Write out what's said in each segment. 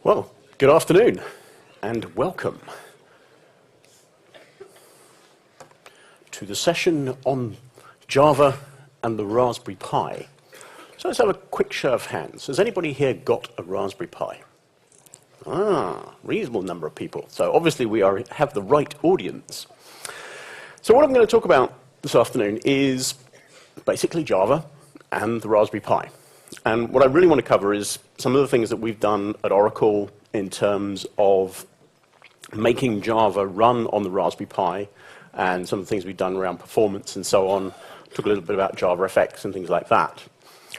Well, good afternoon and welcome to the session on Java and the Raspberry Pi. So let's have a quick show of hands. Has anybody here got a Raspberry Pi? Reasonable number of people. So obviously we have the right audience. So what I'm going to talk about this afternoon is basically Java and the Raspberry Pi. And what I really want to cover is some of the things that we've done at Oracle in terms of making Java run on the Raspberry Pi and some of the things we've done around performance and so on. Talk a little bit about JavaFX and things like that.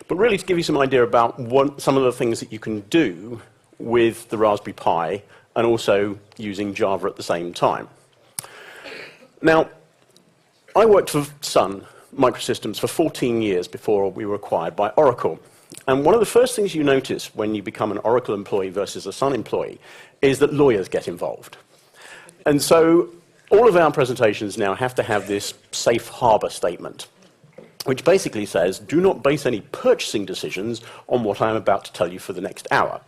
But really to give you some idea about some of the things that you can do with the Raspberry Pi and also using Java at the same time. Now, I worked for Sun Microsystems for 14 years before we were acquired by Oracle. And one of the first things you notice when you become an Oracle employee versus a Sun employee is that lawyers get involved. And so all of our presentations now have to have this safe harbor statement, which basically says, do not base any purchasing decisions on what I'm about to tell you for the next hour.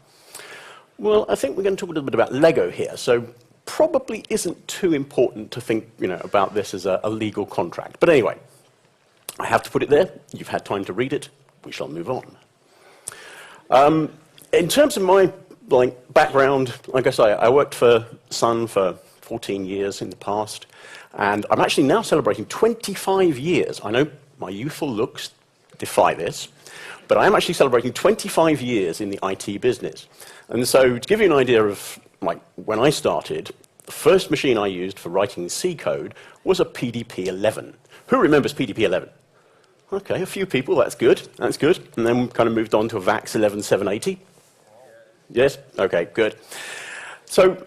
Well, I think we're going to talk a little bit about Lego here, so probably isn't too important to think about this as a legal contract. But anyway, I have to put it there. You've had time to read it. We shall move on. In terms of my background, like I say, I worked for Sun for 14 years in the past, and I'm actually now celebrating 25 years. I know my youthful looks defy this, but I am actually celebrating 25 years in the IT business. And so to give you an idea of when I started, the first machine I used for writing C code was a PDP-11. Who remembers PDP-11? Okay, a few people, that's good. And then we kind of moved on to a VAX 11780. Yes? Okay, good. So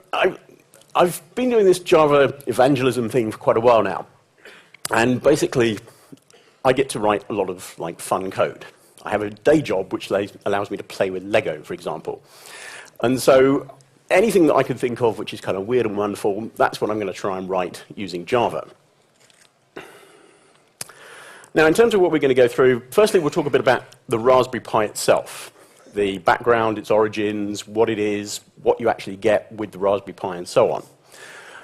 I've been doing this Java evangelism thing for quite a while now. And basically, I get to write a lot of fun code. I have a day job which allows me to play with Lego, for example. And so anything that I can think of which is kind of weird and wonderful, that's what I'm going to try and write using Java. Now, in terms of what we're going to go through, firstly, we'll talk a bit about the Raspberry Pi itself, the background, its origins, what it is, what you actually get with the Raspberry Pi, and so on.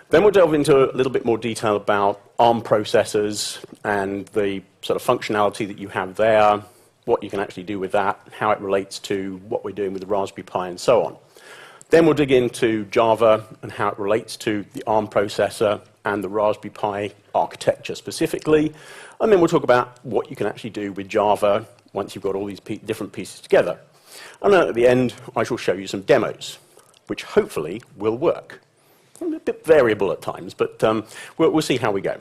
Then we'll delve into a little bit more detail about ARM processors and the sort of functionality that you have there, what you can actually do with that, how it relates to what we're doing with the Raspberry Pi, and so on. Then we'll dig into Java and how it relates to the ARM processor and the Raspberry Pi architecture specifically. And then we'll talk about what you can actually do with Java once you've got all these different pieces together. And then at the end, I shall show you some demos, which hopefully will work. A bit variable at times, but we'll see how we go.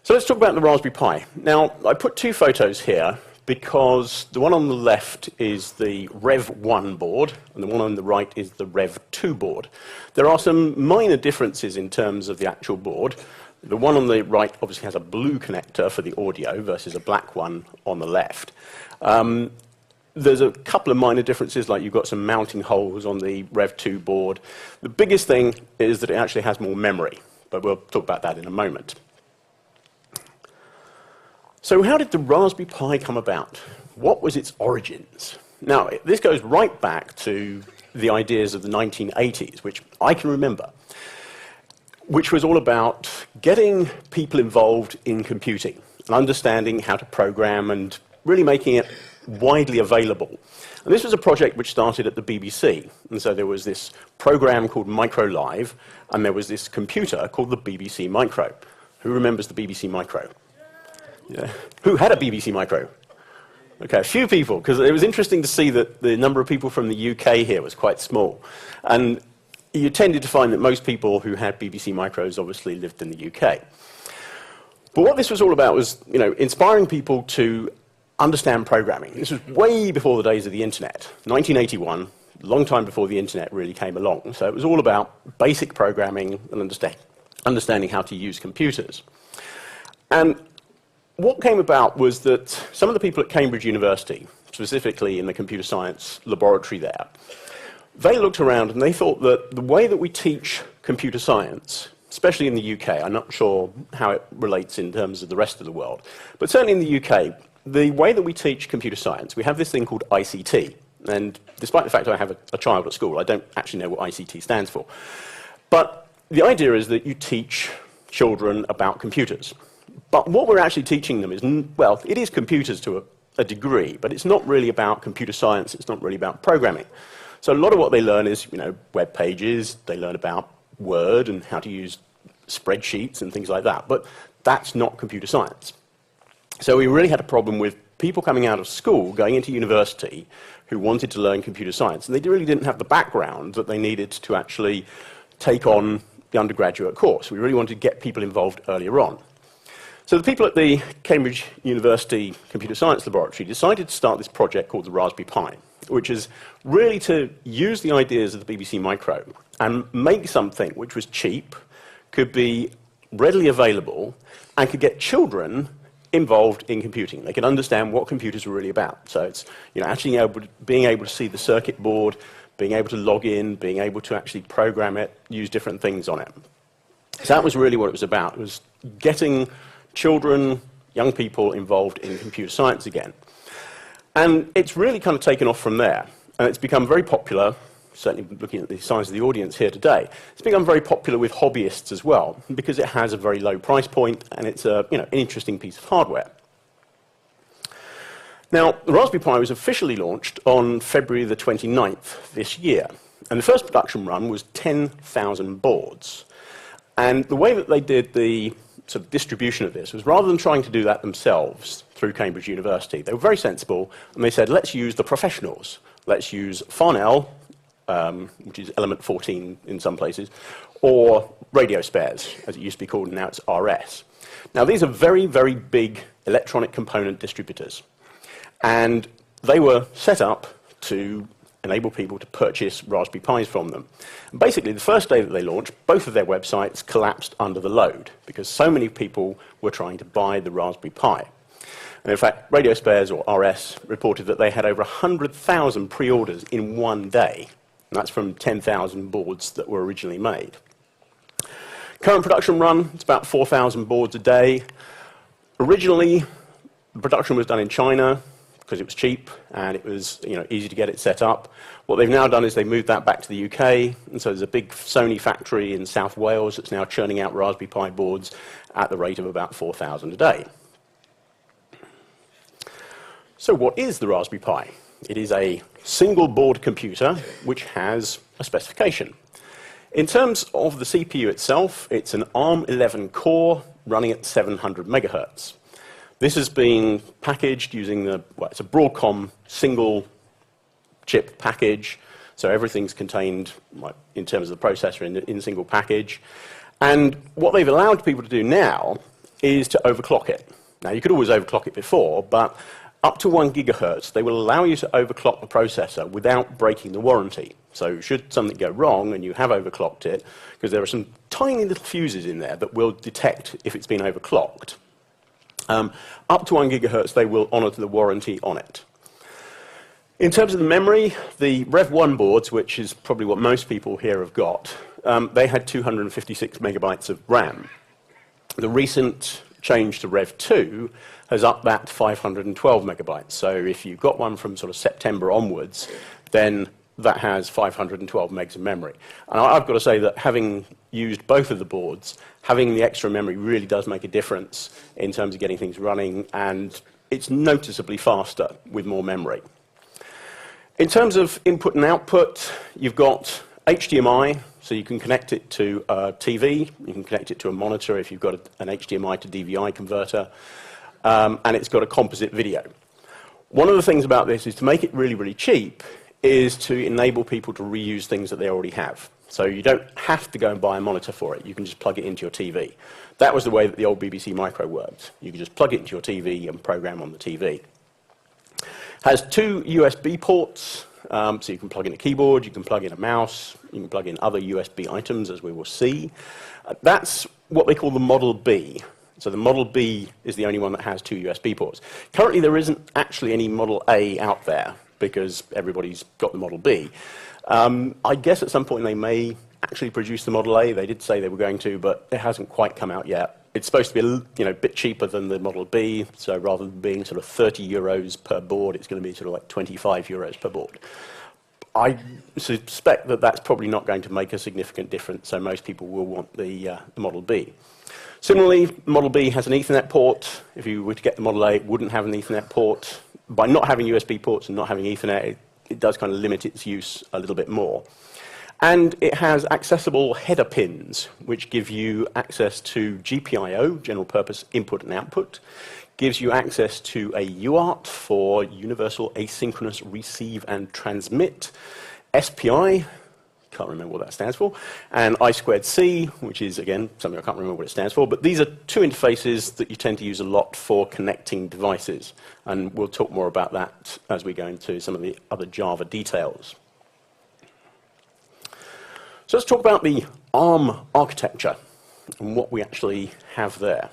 So let's talk about the Raspberry Pi. Now, I put two photos here because the one on the left is the Rev 1 board, and the one on the right is the Rev 2 board. There are some minor differences in terms of the actual board. The one on the right obviously has a blue connector for the audio versus a black one on the left. There's a couple of minor differences, like you've got some mounting holes on the Rev 2 board. The biggest thing is that it actually has more memory, but we'll talk about that in a moment. So how did the Raspberry Pi come about? What was its origins? Now, this goes right back to the ideas of the 1980s, which I can remember, which was all about getting people involved in computing and understanding how to program and really making it widely available. And this was a project which started at the BBC. And so there was this program called Micro Live, and there was this computer called the BBC Micro. Who remembers the BBC Micro? Yeah. Who had a BBC Micro? Okay, a few people, because it was interesting to see that the number of people from the UK here was quite small. And you tended to find that most people who had BBC Micros obviously lived in the UK. But what this was all about was, inspiring people to understand programming. This was way before the days of the internet, 1981, a long time before the internet really came along. So it was all about basic programming and understanding how to use computers. And what came about was that some of the people at Cambridge University, specifically in the computer science laboratory there, they looked around and they thought that the way that we teach computer science, especially in the UK, I'm not sure how it relates in terms of the rest of the world, but certainly in the UK, the way that we teach computer science, we have this thing called ICT. And despite the fact I have a child at school, I don't actually know what ICT stands for. But the idea is that you teach children about computers. But what we're actually teaching them is, well, it is computers to a degree, but it's not really about computer science, it's not really about programming. So a lot of what they learn is, web pages, they learn about Word and how to use spreadsheets and things like that, but that's not computer science. So we really had a problem with people coming out of school, going into university, who wanted to learn computer science, and they really didn't have the background that they needed to actually take on the undergraduate course. We really wanted to get people involved earlier on. So the people at the Cambridge University Computer Science Laboratory decided to start this project called the Raspberry Pi, which is really to use the ideas of the BBC Micro and make something which was cheap, could be readily available, and could get children involved in computing. They could understand what computers were really about. So it's actually being able to see the circuit board, being able to log in, being able to actually program it, use different things on it. So that was really what it was about. It was getting children, young people involved in computer science again. And it's really kind of taken off from there. And it's become very popular, certainly looking at the size of the audience here today, it's become very popular with hobbyists as well, because it has a very low price point and it's an interesting piece of hardware. Now, the Raspberry Pi was officially launched on February the 29th this year. And the first production run was 10,000 boards. And the way that they did the sort of distribution of this was, rather than trying to do that themselves through Cambridge University, they were very sensible, and they said, let's use the professionals. Let's use Farnell, which is element 14 in some places, or radio spares, as it used to be called, and now it's RS. Now, these are very, very big electronic component distributors, and they were set up to enable people to purchase Raspberry Pis from them. And basically, the first day that they launched, both of their websites collapsed under the load, because so many people were trying to buy the Raspberry Pi. And in fact, Radio Spares, or RS, reported that they had over 100,000 pre-orders in one day. And that's from 10,000 boards that were originally made. Current production run, it's about 4,000 boards a day. Originally, the production was done in China because it was cheap and it was easy to get it set up. What they've now done is they've moved that back to the UK, and so there's a big Sony factory in South Wales that's now churning out Raspberry Pi boards at the rate of about 4,000 a day. So what is the Raspberry Pi? It is a single board computer which has a specification. In terms of the CPU itself, it's an ARM11 core running at 700 megahertz. This has been packaged using it's a Broadcom single chip package, so everything's contained in terms of the processor in a single package. And what they've allowed people to do now is to overclock it. Now, you could always overclock it before, but up to 1 gigahertz, they will allow you to overclock the processor without breaking the warranty. So should something go wrong and you have overclocked it, because there are some tiny little fuses in there that will detect if it's been overclocked, up to 1 gigahertz, they will honour the warranty on it. In terms of the memory, the Rev 1 boards, which is probably what most people here have got, they had 256 megabytes of RAM. The recent change to Rev 2 has upped that to 512 megabytes. So if you've got one from sort of September onwards, then that has 512 megs of memory. And I've got to say that having used both of the boards, having the extra memory really does make a difference in terms of getting things running, and it's noticeably faster with more memory. In terms of input and output, you've got HDMI, so you can connect it to a TV, you can connect it to a monitor if you've got an HDMI to DVI converter, and it's got a composite video. One of the things about this is to make it really, really cheap is to enable people to reuse things that they already have. So you don't have to go and buy a monitor for it. You can just plug it into your TV. That was the way that the old BBC Micro worked. You could just plug it into your TV and program on the TV. Has 2 USB ports, so you can plug in a keyboard, you can plug in a mouse, you can plug in other USB items, as we will see. That's what they call the Model B. So the Model B is the only one that has 2 USB ports. Currently, there isn't actually any Model A out there, because everybody's got the Model B. I guess at some point they may actually produce the Model A. They did say they were going to, but it hasn't quite come out yet. It's supposed to be a bit cheaper than the Model B, so rather than being sort of 30 euros per board, it's going to be sort of like 25 euros per board. I suspect that that's probably not going to make a significant difference, so most people will want the Model B. Similarly, Model B has an Ethernet port. If you were to get the Model A, it wouldn't have an Ethernet port. By not having USB ports and not having Ethernet, it does kind of limit its use a little bit more. And it has accessible header pins, which give you access to GPIO, general purpose input and output, gives you access to a UART for universal asynchronous receive and transmit, SPI, can't remember what that stands for, and I2C, which is, again, something I can't remember what it stands for, but these are two interfaces that you tend to use a lot for connecting devices, and we'll talk more about that as we go into some of the other Java details. So let's talk about the ARM architecture and what we actually have there.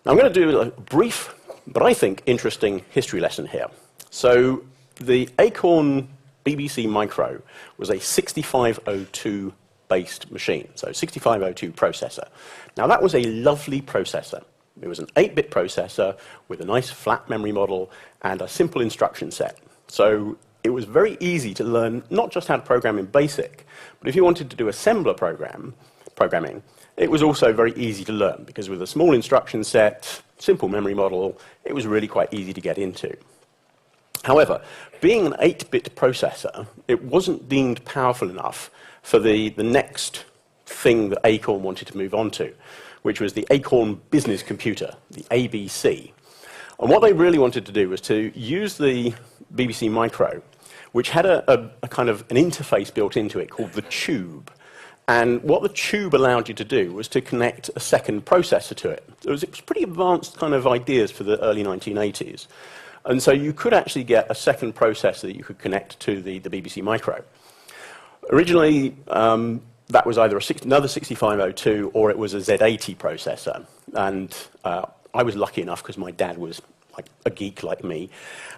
Now, I'm going to do a brief, but I think interesting history lesson here. So the Acorn BBC Micro was a 6502 based machine, so 6502 processor. Now that was a lovely processor. It was an 8-bit processor with a nice flat memory model and a simple instruction set. So it was very easy to learn not just how to program in BASIC, but if you wanted to do assembler programming, it was also very easy to learn because with a small instruction set, simple memory model, it was really quite easy to get into. However, being an 8-bit processor, it wasn't deemed powerful enough for the next thing that Acorn wanted to move on to, which was the Acorn Business Computer, the ABC. And what they really wanted to do was to use the BBC Micro, which had a kind of an interface built into it called the tube. And what the tube allowed you to do was to connect a second processor to it. It was pretty advanced kind of ideas for the early 1980s. And so you could actually get a second processor that you could connect to the BBC Micro. Originally, that was either another 6502 or it was a Z80 processor. And I was lucky enough because my dad was like a geek like me,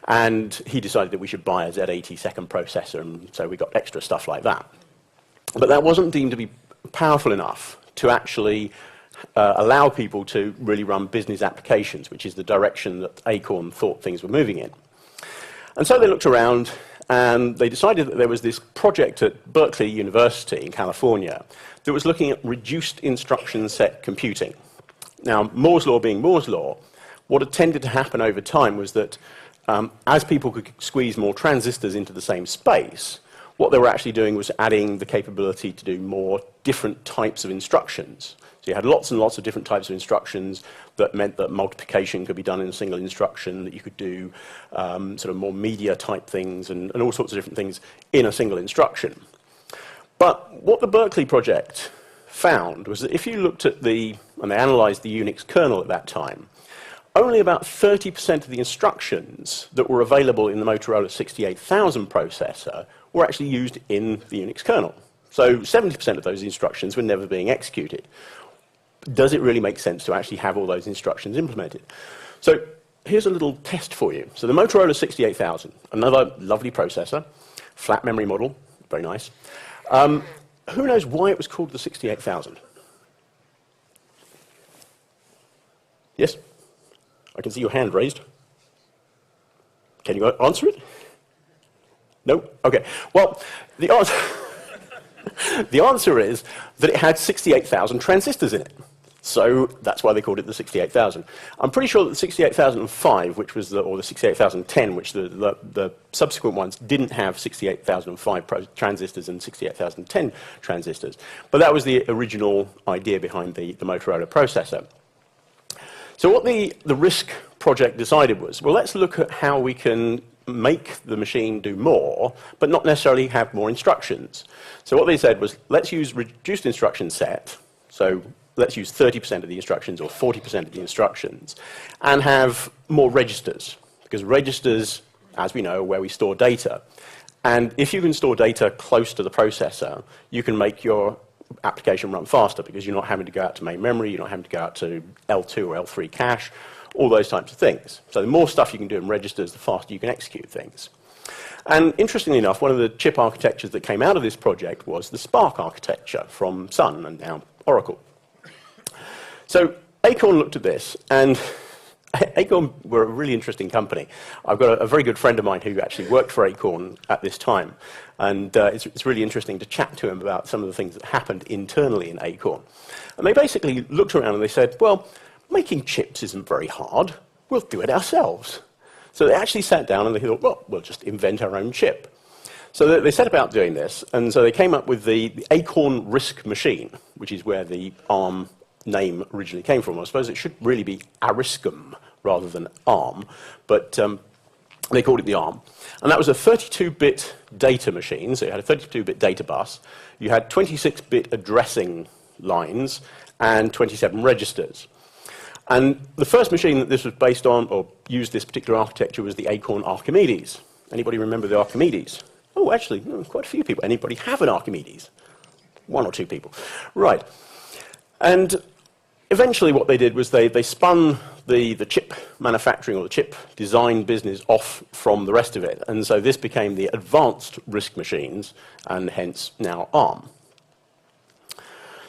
and he decided that we should buy a Z80 second processor, and so we got extra stuff like that. But that wasn't deemed to be powerful enough to actually allow people to really run business applications, which is the direction that Acorn thought things were moving in. And so they looked around and they decided that there was this project at Berkeley University in California that was looking at reduced instruction set computing. Now, Moore's law being Moore's law, what had tended to happen over time was that as people could squeeze more transistors into the same space, what they were actually doing was adding the capability to do more different types of instructions. So you had lots and lots of different types of instructions that meant that multiplication could be done in a single instruction, that you could do sort of more media type things and all sorts of different things in a single instruction. But what the Berkeley project found was that if you looked at and they analyzed the Unix kernel at that time, only about 30% of the instructions that were available in the Motorola 68000 processor were actually used in the Unix kernel. So 70% of those instructions were never being executed. Does it really make sense to actually have all those instructions implemented? So here's a little test for you. So the Motorola 68000, another lovely processor, flat memory model, very nice. Who knows why it was called the 68000? Yes? I can see your hand raised. Can you answer it? No? Okay. Well, the answer is that it had 68,000 transistors in it. So that's why they called it the 68,000. I'm pretty sure that the 68,005, which was or the 68,010, which the subsequent ones didn't have 68,005 transistors and 68,010 transistors. But that was the original idea behind the Motorola processor. So what the RISC project decided was, well, let's look at how we can make the machine do more, but not necessarily have more instructions. So what they said was, let's use reduced instruction set, so let's use 30% of the instructions or 40% of the instructions, and have more registers, because registers, as we know, are where we store data. And if you can store data close to the processor, you can make your application run faster, because you're not having to go out to main memory, you're not having to go out to L2 or L3 cache, all those types of things. So the more stuff you can do in registers, the faster you can execute things. And interestingly enough, one of the chip architectures that came out of this project was the Spark architecture from Sun and now Oracle. So Acorn looked at this, and Acorn were a really interesting company. I've got a very good friend of mine who actually worked for Acorn at this time, and it's really interesting to chat to him about some of the things that happened internally in Acorn. And they basically looked around and they said, well, making chips isn't very hard. We'll do it ourselves. So they actually sat down and they thought, well, we'll just invent our own chip. So they set about doing this, and so they came up with the Acorn RISC machine, which is where the ARM name originally came from. I suppose it should really be Ariscum rather than ARM, but they called it the ARM. And that was a 32-bit data machine, so you had a 32-bit data bus. You had 26-bit addressing lines and 27 registers. And the first machine that this was based on, or used this particular architecture, was the Acorn Archimedes. Anybody remember the Archimedes? Oh, actually, quite a few people. Anybody have an Archimedes? One or two people. Right. And eventually what they did was they spun the chip manufacturing or the chip design business off from the rest of it. And so this became the advanced RISC machines, and hence now ARM.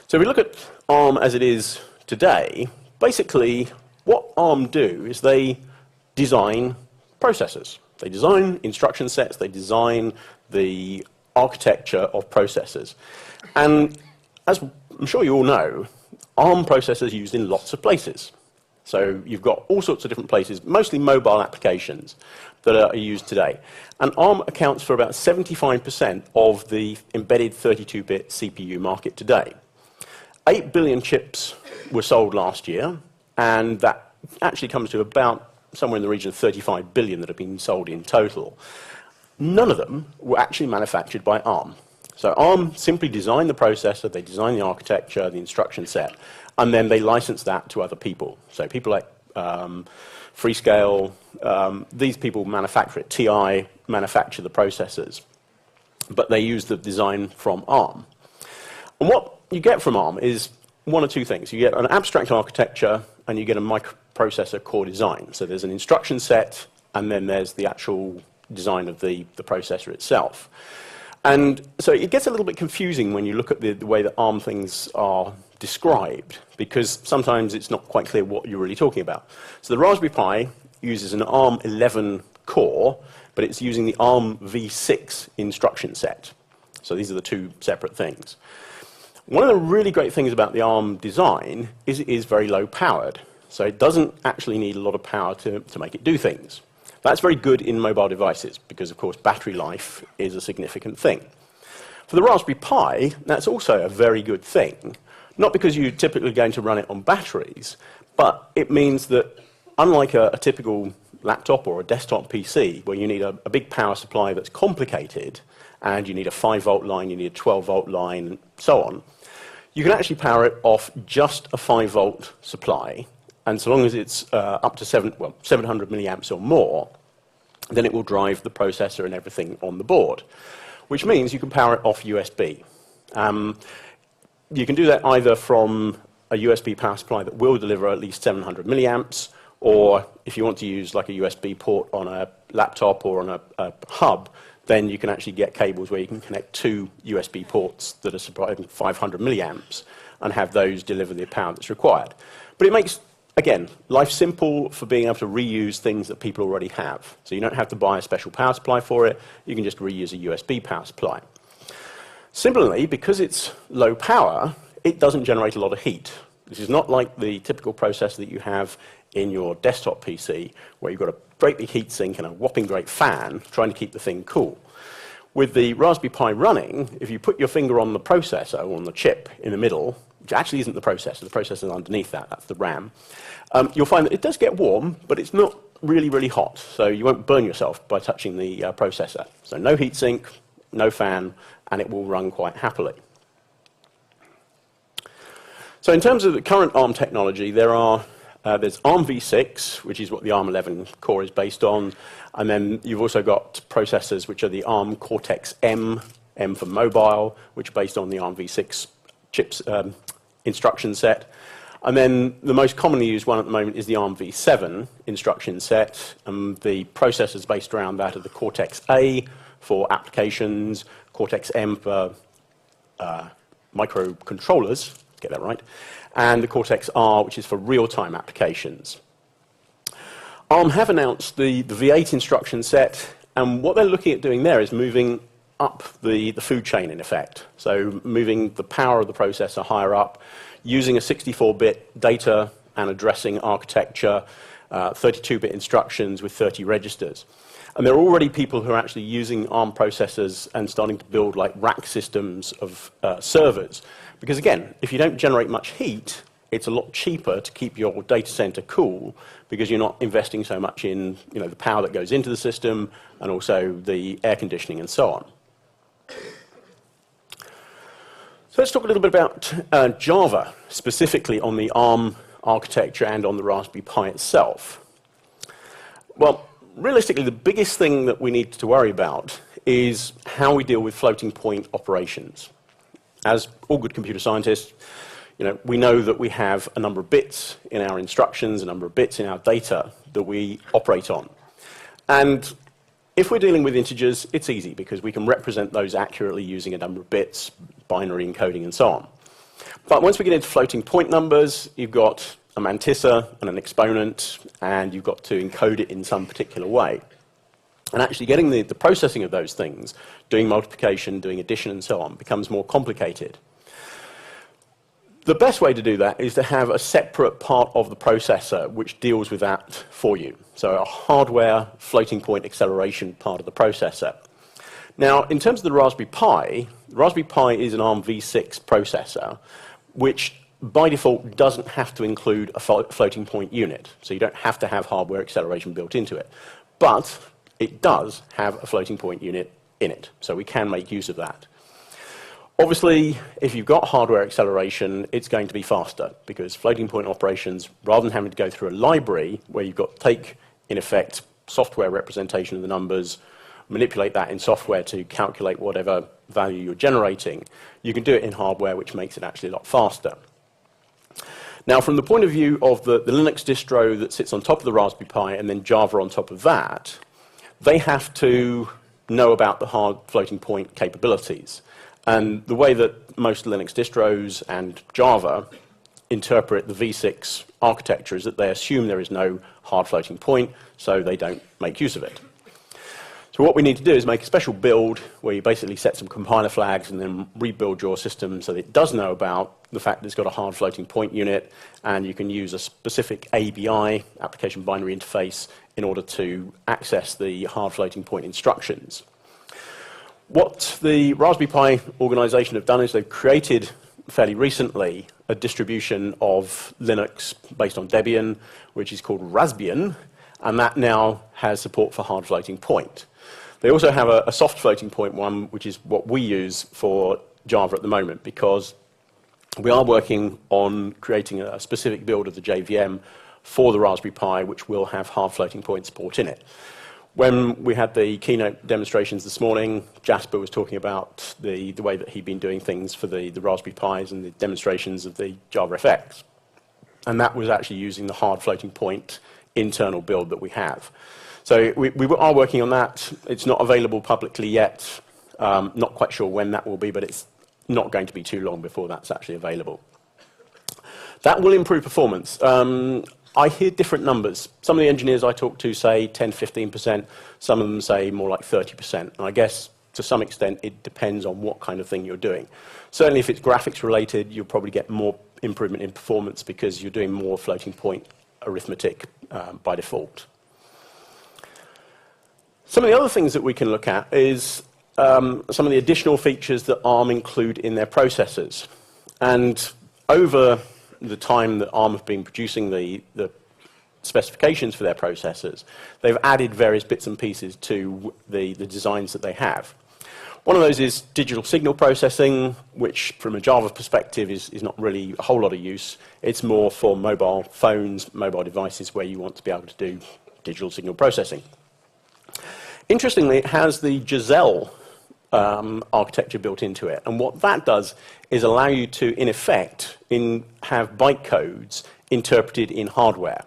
So if we look at ARM as it is today, basically what ARM do is they design processors. They design instruction sets, they design the architecture of processors. And as I'm sure you all know, ARM processors are used in lots of places. So you've got all sorts of different places, mostly mobile applications that are used today. And ARM accounts for about 75% of the embedded 32-bit CPU market today. 8 billion chips were sold last year, and that actually comes to about somewhere in the region of 35 billion that have been sold in total. None of them were actually manufactured by ARM. So ARM simply designed the processor, they designed the architecture, the instruction set, and then they licensed that to other people. So people like Freescale, these people manufacture it. TI manufacture the processors, but they use the design from ARM. And what you get from ARM is one or two things. You get an abstract architecture, and you get a microprocessor core design. So there's an instruction set, and then there's the actual design of the processor itself. And so it gets a little bit confusing when you look at the way that ARM things are described, because sometimes it's not quite clear what you're really talking about. So the Raspberry Pi uses an ARM 11 core, but it's using the ARM v6 instruction set. So these are the two separate things. One of the really great things about the ARM design is it is very low powered. So it doesn't actually need a lot of power to make it do things. That's very good in mobile devices because, of course, battery life is a significant thing. For the Raspberry Pi, that's also a very good thing, not because you're typically going to run it on batteries, but it means that unlike a typical laptop or a desktop PC, where you need a big power supply that's complicated, and you need a 5-volt line, you need a 12-volt line, and so on, you can actually power it off just a 5-volt supply, and so long as it's up to 700 milliamps or more, then it will drive the processor and everything on the board, which means you can power it off USB. You can do that either from a USB power supply that will deliver at least 700 milliamps, or if you want to use like a USB port on a laptop or on a hub, then you can actually get cables where you can connect two USB ports that are supplying 500 milliamps and have those deliver the power that's required. But it makes, again, life simple for being able to reuse things that people already have. So you don't have to buy a special power supply for it. You can just reuse a USB power supply. Similarly, because it's low power, it doesn't generate a lot of heat. This is not like the typical processor that you have in your desktop PC, where you've got a great big heat sink and a whopping great fan trying to keep the thing cool. With the Raspberry Pi running, if you put your finger on the processor, or on the chip in the middle, which actually isn't the processor is underneath that, that's the RAM, you'll find that it does get warm, but it's not really, really hot, so you won't burn yourself by touching the processor. So no heat sink, no fan, and it will run quite happily. So in terms of the current ARM technology, there's ARM v6, which is what the ARM 11 core is based on, and then you've also got processors which are the ARM Cortex-M, M for mobile, which are based on the ARM v6 chips instruction set. And then the most commonly used one at the moment is the ARM v7 instruction set, and the processors based around that are the Cortex-A for applications, Cortex-M for microcontrollers, get that right, and the Cortex-R, which is for real-time applications. ARM have announced the V8 instruction set, and what they're looking at doing there is moving up the food chain, in effect. So moving the power of the processor higher up, using a 64-bit data and addressing architecture, 32-bit instructions with 30 registers. And there are already people who are actually using ARM processors and starting to build like rack systems of servers. Because again, if you don't generate much heat, it's a lot cheaper to keep your data center cool because you're not investing so much in the power that goes into the system and also the air conditioning and so on. So let's talk a little bit about Java, specifically on the ARM architecture and on the Raspberry Pi itself. Well, realistically, the biggest thing that we need to worry about is how we deal with floating point operations. As all good computer scientists, we know that we have a number of bits in our instructions, a number of bits in our data that we operate on. And if we're dealing with integers, it's easy because we can represent those accurately using a number of bits, binary encoding, and so on. But once we get into floating point numbers, you've got a mantissa and an exponent, and you've got to encode it in some particular way. And actually getting the processing of those things, doing multiplication, doing addition, and so on, becomes more complicated. The best way to do that is to have a separate part of the processor which deals with that for you. So a hardware floating point acceleration part of the processor. Now, in terms of the Raspberry Pi is an ARM v6 processor, which by default doesn't have to include a floating point unit. So you don't have to have hardware acceleration built into it. But it does have a floating point unit in it. So we can make use of that. Obviously, if you've got hardware acceleration, it's going to be faster because floating point operations, rather than having to go through a library where you've got to take, in effect, software representation of the numbers, manipulate that in software to calculate whatever value you're generating, you can do it in hardware, which makes it actually a lot faster. Now, from the point of view of the Linux distro that sits on top of the Raspberry Pi and then Java on top of that, they have to know about the hard floating point capabilities. And the way that most Linux distros and Java interpret the v6 architecture is that they assume there is no hard floating point, so they don't make use of it. So what we need to do is make a special build where you basically set some compiler flags and then rebuild your system so that it does know about the fact that it's got a hard floating point unit, and you can use a specific ABI, application binary interface, in order to access the hard floating point instructions. What the Raspberry Pi organization have done is they've created, fairly recently, a distribution of Linux based on Debian, which is called Raspbian, and that now has support for hard floating point. They also have a soft floating point one, which is what we use for Java at the moment, because we are working on creating a specific build of the JVM for the Raspberry Pi, which will have hard floating point support in it. When we had the keynote demonstrations this morning, Jasper was talking about the way that he'd been doing things for the Raspberry Pis and the demonstrations of the JavaFX. And that was actually using the hard floating point internal build that we have. So we are working on that. It's not available publicly yet. Not quite sure when that will be, but it's not going to be too long before that's actually available. That will improve performance. I hear different numbers. Some of the engineers I talk to say 10, 15%. Some of them say more like 30%. And I guess to some extent it depends on what kind of thing you're doing. Certainly if it's graphics related, you'll probably get more improvement in performance because you're doing more floating point arithmetic by default. Some of the other things that we can look at is some of the additional features that ARM include in their processors. And over the time that ARM have been producing the specifications for their processors, they've added various bits and pieces to the designs that they have. One of those is digital signal processing, which from a Java perspective is not really a whole lot of use. It's more for mobile phones, mobile devices where you want to be able to do digital signal processing. Interestingly, it has the Giselle architecture built into it. And what that does is allow you to, in effect, have bytecodes interpreted in hardware.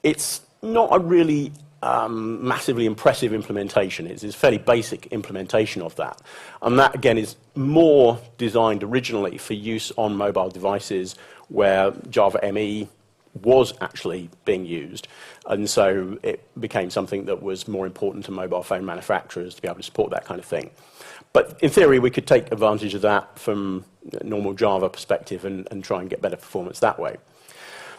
It's not a really massively impressive implementation. It's a fairly basic implementation of that. And that, again, is more designed originally for use on mobile devices where Java ME was actually being used. And so it became something that was more important to mobile phone manufacturers to be able to support that kind of thing. But in theory, we could take advantage of that from a normal Java perspective and try and get better performance that way.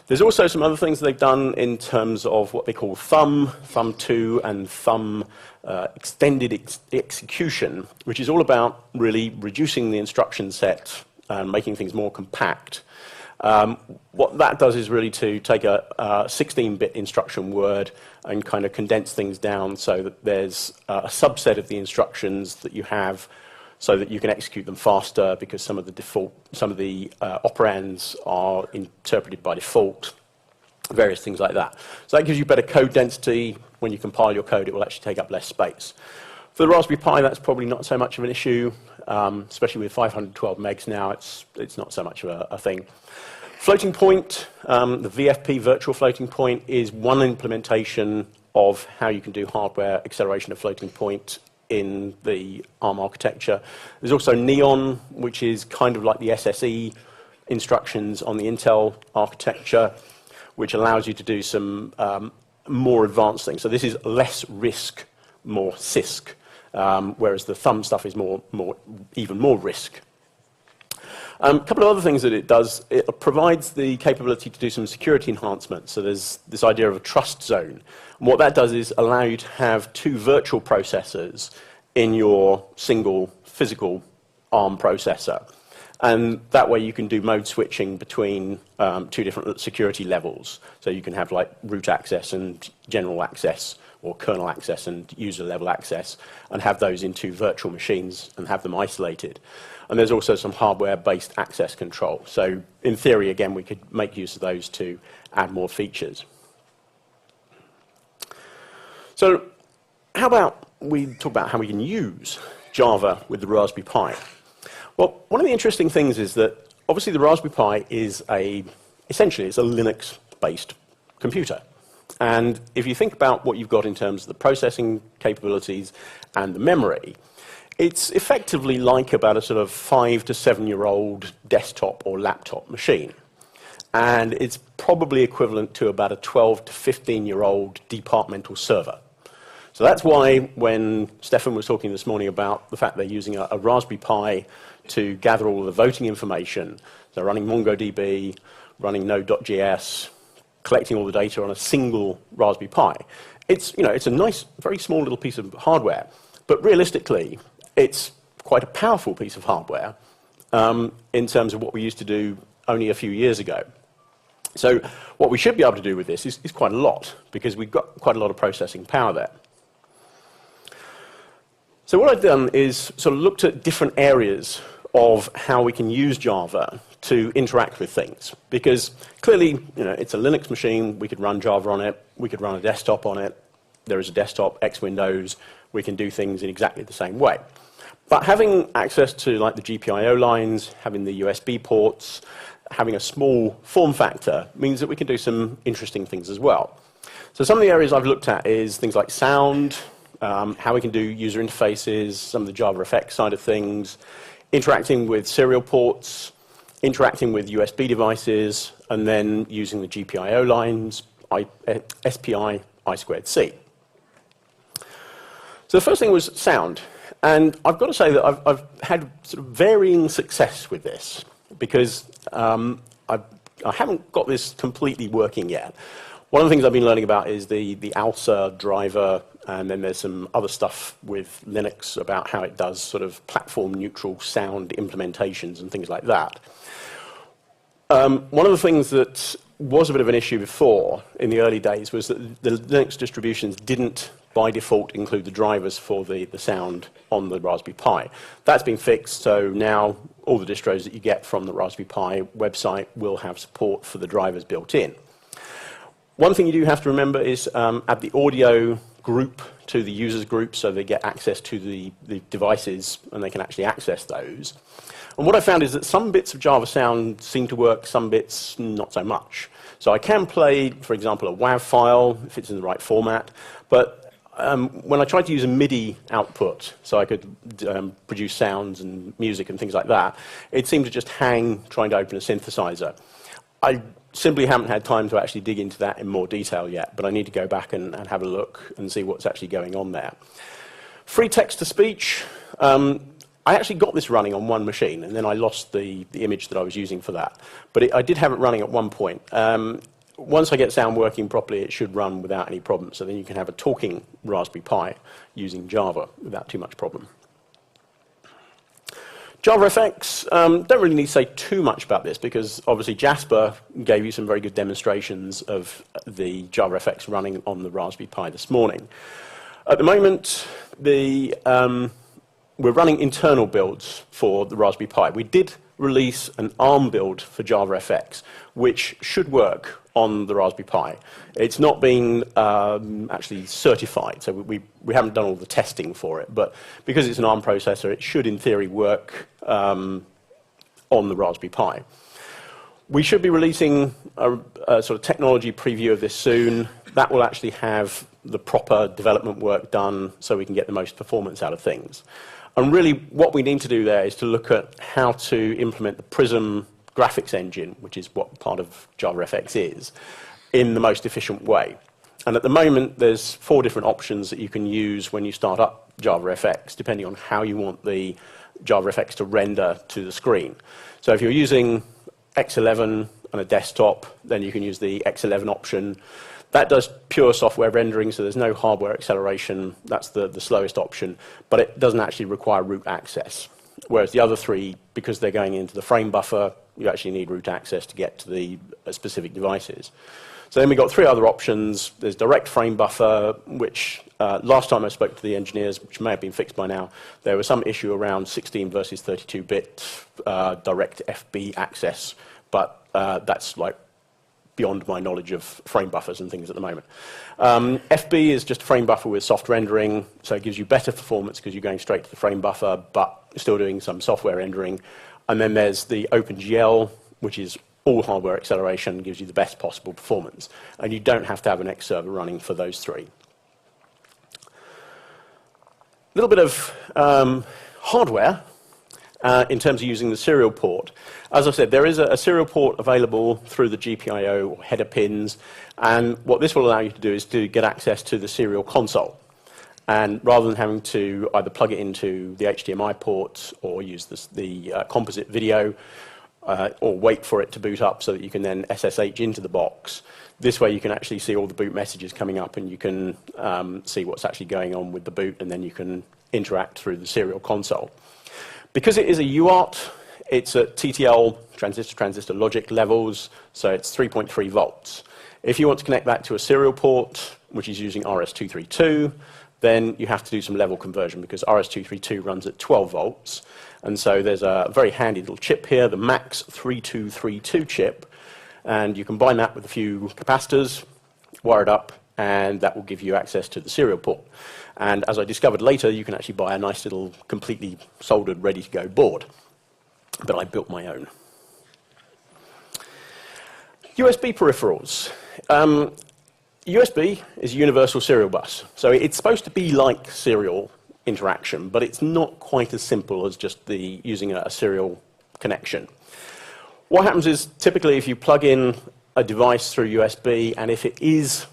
There's also some other things they've done in terms of what they call Thumb2, and Thumb extended execution, which is all about really reducing the instruction set and making things more compact. What that does is really to take a 16-bit instruction word and kind of condense things down so that there's a subset of the instructions that you have so that you can execute them faster because some of the operands are interpreted by default, various things like that. So that gives you better code density. When you compile your code, it will actually take up less space. For the Raspberry Pi, that's probably not so much of an issue, especially with 512 megs now, it's not so much of a thing. Floating point, the VFP, virtual floating point, is one implementation of how you can do hardware acceleration of floating point in the ARM architecture. There's also Neon, which is kind of like the SSE instructions on the Intel architecture, which allows you to do some more advanced things. So this is less RISC, more CISC, whereas the Thumb stuff is even more RISC. A couple of other things that it does, it provides the capability to do some security enhancements. So there's this idea of a trust zone. And what that does is allow you to have two virtual processors in your single physical ARM processor. And that way you can do mode switching between two different security levels. So you can have like root access and general access, or kernel access and user level access, and have those in two virtual machines and have them isolated. And there's also some hardware-based access control. So in theory, again, we could make use of those to add more features. So how about we talk about how we can use Java with the Raspberry Pi? Well, one of the interesting things is that obviously the Raspberry Pi is essentially it's a Linux-based computer. And if you think about what you've got in terms of the processing capabilities and the memory, it's effectively like about a sort of 5 to 7-year-old desktop or laptop machine. And it's probably equivalent to about a 12 to 15-year-old departmental server. So that's why when Stefan was talking this morning about the fact they're using a Raspberry Pi to gather all of the voting information, they're running MongoDB, running Node.js, collecting all the data on a single Raspberry Pi. It's a nice, very small little piece of hardware, but realistically, it's quite a powerful piece of hardware in terms of what we used to do only a few years ago. So what we should be able to do with this is quite a lot, because we've got quite a lot of processing power there. So what I've done is sort of looked at different areas of how we can use Java to interact with things. Because clearly, it's a Linux machine, we could run Java on it, we could run a desktop on it, there is a desktop, X Windows, we can do things in exactly the same way. But having access to like the GPIO lines, having the USB ports, having a small form factor means that we can do some interesting things as well. So some of the areas I've looked at is things like sound, how we can do user interfaces, some of the JavaFX side of things, interacting with serial ports, interacting with USB devices, and then using the GPIO lines, SPI, I2C. So the first thing was sound. And I've got to say that I've had sort of varying success with this, because I haven't got this completely working yet. One of the things I've been learning about is the ALSA driver, and then there's some other stuff with Linux about how it does sort of platform-neutral sound implementations and things like that. One of the things that was a bit of an issue before, in the early days, was that the Linux distributions didn't, by default, include the drivers for the sound on the Raspberry Pi. That's been fixed, so now all the distros that you get from the Raspberry Pi website will have support for the drivers built in. One thing you do have to remember is at the audio group to the users group so they get access to the devices and they can actually access those. And what I found is that some bits of Java sound seem to work, some bits not so much. So I can play, for example, a WAV file if it's in the right format, but when I tried to use a MIDI output so I could produce sounds and music and things like that, it seemed to just hang trying to open a synthesizer. I simply haven't had time to actually dig into that in more detail yet, but I need to go back and have a look and see what's actually going on there. Free text-to-speech, I actually got this running on one machine, and then I lost the image that I was using for that. But I did have it running at one point. Once I get sound working properly, it should run without any problem, so then you can have a talking Raspberry Pi using Java without too much problem. JavaFX, don't really need to say too much about this because obviously Jasper gave you some very good demonstrations of the JavaFX running on the Raspberry Pi this morning. At the moment, we're running internal builds for the Raspberry Pi. We did release an ARM build for JavaFX, which should work on the Raspberry Pi. It's not been actually certified, so we haven't done all the testing for it, but because it's an ARM processor, it should in theory work on the Raspberry Pi. We should be releasing a sort of technology preview of this soon. That will actually have the proper development work done so we can get the most performance out of things. And really what we need to do there is to look at how to implement the Prism graphics engine, which is what part of JavaFX is, in the most efficient way. And at the moment, there's 4 different options that you can use when you start up JavaFX, depending on how you want the JavaFX to render to the screen. So if you're using X11 on a desktop, then you can use the X11 option. That does pure software rendering, so there's no hardware acceleration. That's the slowest option, but it doesn't actually require root access. Whereas the other 3, because they're going into the frame buffer, you actually need root access to get to the specific devices. So then we've got 3 other options. There's direct frame buffer, which last time I spoke to the engineers, which may have been fixed by now, there was some issue around 16 versus 32-bit direct FB access, but that's like beyond my knowledge of frame buffers and things at the moment. FB is just a frame buffer with soft rendering, so it gives you better performance because you're going straight to the frame buffer, but still doing some software rendering. And then there's the OpenGL, which is all hardware acceleration, gives you the best possible performance. And you don't have to have an X server running for those 3. A little bit of hardware in terms of using the serial port. As I said, there is a serial port available through the GPIO or header pins, and what this will allow you to do is to get access to the serial console. And rather than having to either plug it into the HDMI port or use the composite video or wait for it to boot up so that you can then SSH into the box, this way you can actually see all the boot messages coming up and you can see what's actually going on with the boot, and then you can interact through the serial console. Because it is a UART, it's at TTL transistor-transistor logic levels, so it's 3.3 volts. If you want to connect that to a serial port, which is using RS-232, then you have to do some level conversion because RS-232 runs at 12 volts. And so there's a very handy little chip here, the MAX 3232 chip, and you combine that with a few capacitors, wire it up, and that will give you access to the serial port. And as I discovered later, you can actually buy a nice little completely soldered, ready-to-go board. But I built my own. USB peripherals. USB is a universal serial bus. So it's supposed to be like serial interaction, but it's not quite as simple as just using a serial connection. What happens is, typically, if you plug in a device through USB, and if it is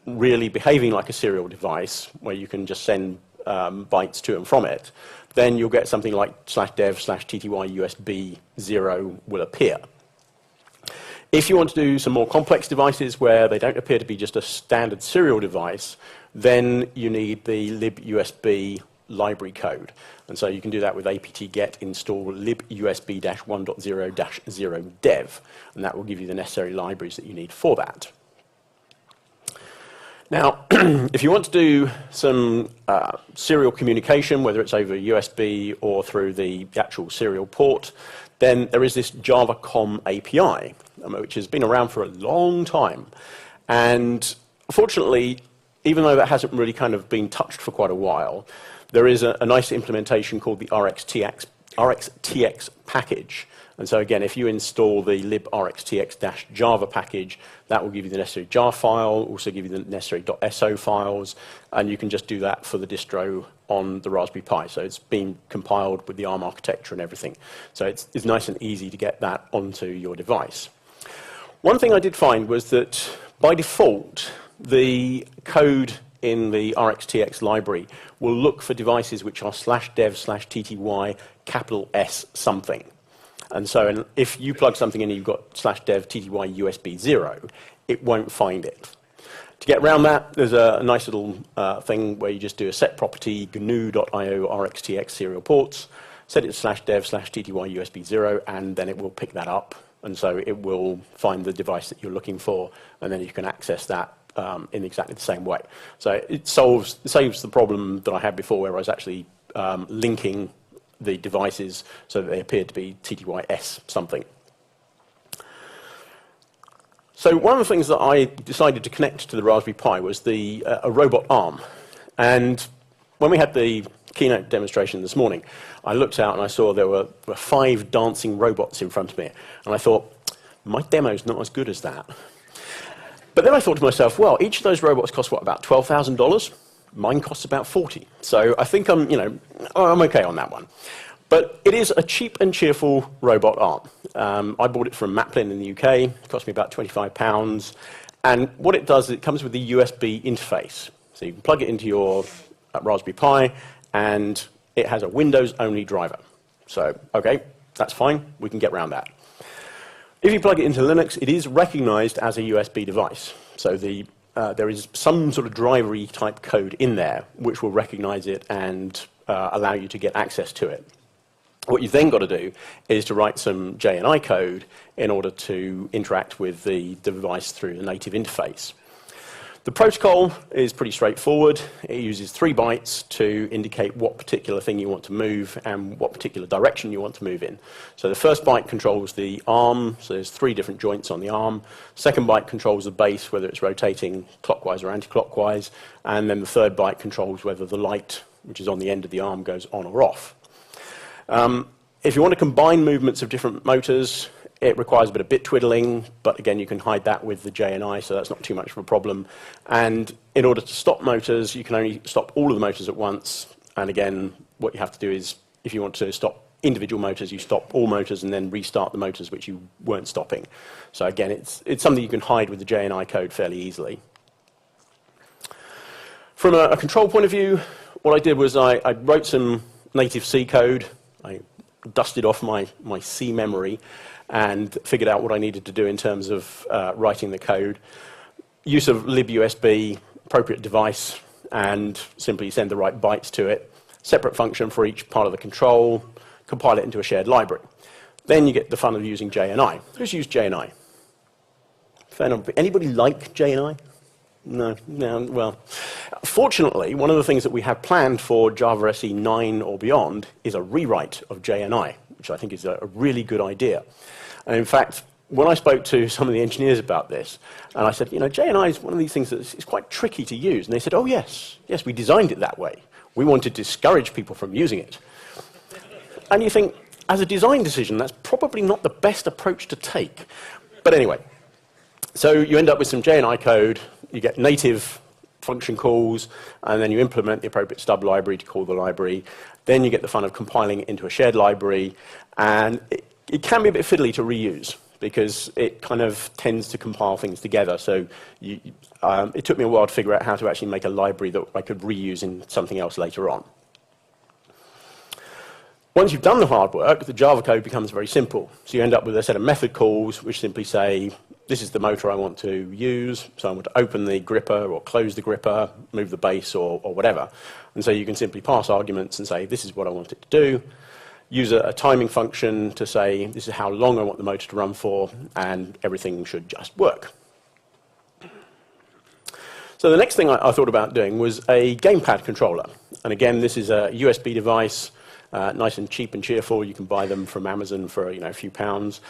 really behaving like a serial device, where you can just send bytes to and from it, then you'll get something like /dev/tty USB 0 will appear. If you want to do some more complex devices where they don't appear to be just a standard serial device, then you need the libusb library code. And so you can do that with apt-get install libusb-1.0-0dev, and that will give you the necessary libraries that you need for that. Now, if you want to do some serial communication, whether it's over USB or through the actual serial port, then there is this JavaCom API, which has been around for a long time. And fortunately, even though that hasn't really kind of been touched for quite a while, there is a nice implementation called the RxTX package. And so again, if you install the librxtx-java package, that will give you the necessary jar file, also give you the necessary .so files, and you can just do that for the distro on the Raspberry Pi. So it's been compiled with the ARM architecture and everything. So it's nice and easy to get that onto your device. One thing I did find was that by default, the code in the RxTX library will look for devices which are /dev/tty capital S something. And so if you plug something in and you've got /dev tty USB 0, it won't find it. To get around that, there's a nice little thing where you just do a set property gnu.io rxtx serial ports, set it to /dev/tty USB 0, and then it will pick that up. And so it will find the device that you're looking for, and then you can access that in exactly the same way. So it saves the problem that I had before, where I was actually linking the devices so that they appeared to be TTYS something. So one of the things that I decided to connect to the Raspberry Pi was a robot arm. And when we had the keynote demonstration this morning, I looked out and I saw there were 5 dancing robots in front of me. And I thought, my demo's not as good as that. But then I thought to myself, well, each of those robots costs, what, about $12,000? Mine costs about 40. So I think I'm okay on that one. But it is a cheap and cheerful robot arm. I bought it from Maplin in the UK. It cost me about £25. And what it does is it comes with the USB interface. So you can plug it into your Raspberry Pi, and it has a Windows-only driver. So, okay, that's fine. We can get around that. If you plug it into Linux, it is recognized as a USB device. So there is some sort of driver-y type code in there which will recognize it and allow you to get access to it. What you've then got to do is to write some JNI code in order to interact with the device through the native interface. The protocol is pretty straightforward. It uses 3 bytes to indicate what particular thing you want to move and what particular direction you want to move in. So the first byte controls the arm, so there's 3 different joints on the arm. Second byte controls the base, whether it's rotating clockwise or anti-clockwise. And then the third byte controls whether the light, which is on the end of the arm, goes on or off. If you want to combine movements of different motors, it requires a bit of bit twiddling, but again, you can hide that with the JNI, so that's not too much of a problem. And in order to stop motors, you can only stop all of the motors at once. And again, what you have to do is, if you want to stop individual motors, you stop all motors and then restart the motors which you weren't stopping. So again, it's something you can hide with the JNI code fairly easily. From a control point of view, what I did was I wrote some native C code. I dusted off my C memory and figured out what I needed to do in terms of writing the code. Use of libUSB, appropriate device, and simply send the right bytes to it. Separate function for each part of the control, compile it into a shared library. Then you get the fun of using JNI. Who's used JNI? Fair enough. Anybody like JNI? No, well, fortunately, one of the things that we have planned for Java SE 9 or beyond is a rewrite of JNI, which I think is a really good idea. And in fact, when I spoke to some of the engineers about this, and I said, JNI is one of these things that is quite tricky to use. And they said, oh, yes, we designed it that way. We wanted to discourage people from using it. And you think, as a design decision, that's probably not the best approach to take. But anyway, so you end up with some JNI code. You get native function calls, and then you implement the appropriate stub library to call the library. Then you get the fun of compiling it into a shared library, and it can be a bit fiddly to reuse because it kind of tends to compile things together. So it took me a while to figure out how to actually make a library that I could reuse in something else later on. Once you've done the hard work, the Java code becomes very simple. So you end up with a set of method calls which simply say, this is the motor I want to use, so I want to open the gripper or close the gripper, move the base or whatever. And so you can simply pass arguments and say, this is what I want it to do. Use a timing function to say, this is how long I want the motor to run for, and everything should just work. So the next thing I thought about doing was a Gamepad Controller. And again, this is a USB device, nice and cheap and cheerful. You can buy them from Amazon for a few pounds.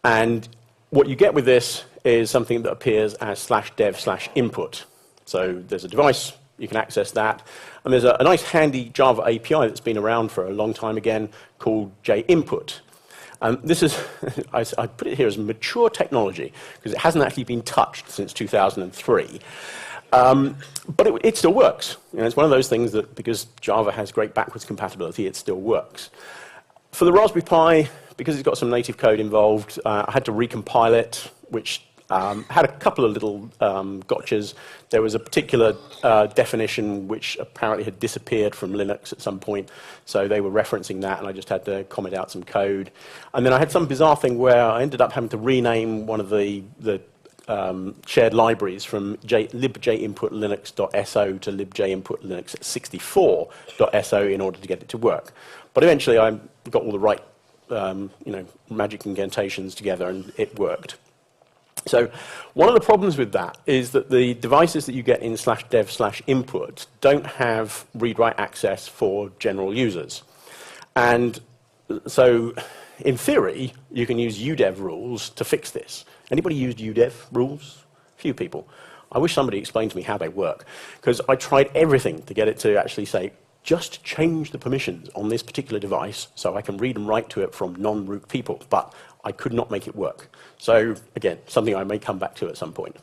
And what you get with this is something that appears as /dev/input. So there's a device, you can access that. And there's a nice handy Java API that's been around for a long time again called JInput. This is, I put it here as mature technology because it hasn't actually been touched since 2003. But it still works. You know, it's one of those things that because Java has great backwards compatibility, it still works. For the Raspberry Pi, because it's got some native code involved, I had to recompile it, which had a couple of little gotchas. There was a particular definition which apparently had disappeared from Linux at some point, so they were referencing that, and I just had to comment out some code. And then I had some bizarre thing where I ended up having to rename one of the shared libraries from libjinputlinux.so to libjinputlinux64.so in order to get it to work. But eventually I got all the right magic indentations together, and it worked. So one of the problems with that is that the devices that you get in /dev/input don't have read-write access for general users. And so in theory, you can use udev rules to fix this. Anybody used udev rules? Few people. I wish somebody explained to me how they work, because I tried everything to get it to actually say, just change the permissions on this particular device so I can read and write to it from non-root people, but I could not make it work. So again, something I may come back to at some point.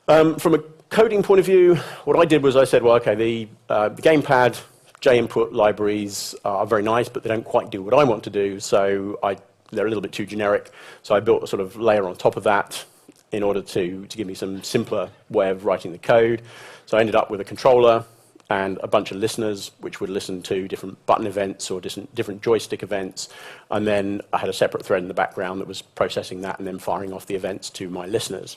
From a coding point of view, what I did was I said, well, okay, the Gamepad JInput libraries are very nice, but they don't quite do what I want to do, so they're a little bit too generic. So I built a sort of layer on top of that in order to give me some simpler way of writing the code. So I ended up with a controller and a bunch of listeners which would listen to different button events or different joystick events. And then I had a separate thread in the background that was processing that and then firing off the events to my listeners.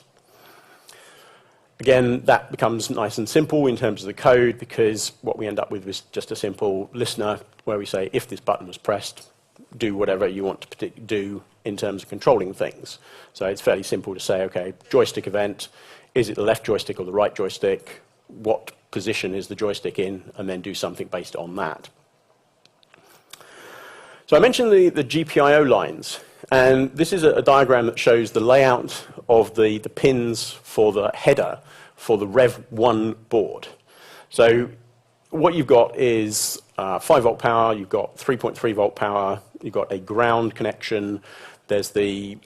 Again, that becomes nice and simple in terms of the code, because what we end up with is just a simple listener where we say, if this button was pressed, do whatever you want to do in terms of controlling things. So it's fairly simple to say, okay, joystick event, is it the left joystick or the right joystick? What position is the joystick in? And then do something based on that. So I mentioned the GPIO lines, and this is a diagram that shows the layout of the pins for the header for the Rev1 board. So what you've got is 5-volt power, you've got 3.3-volt power, you've got a ground connection, there's the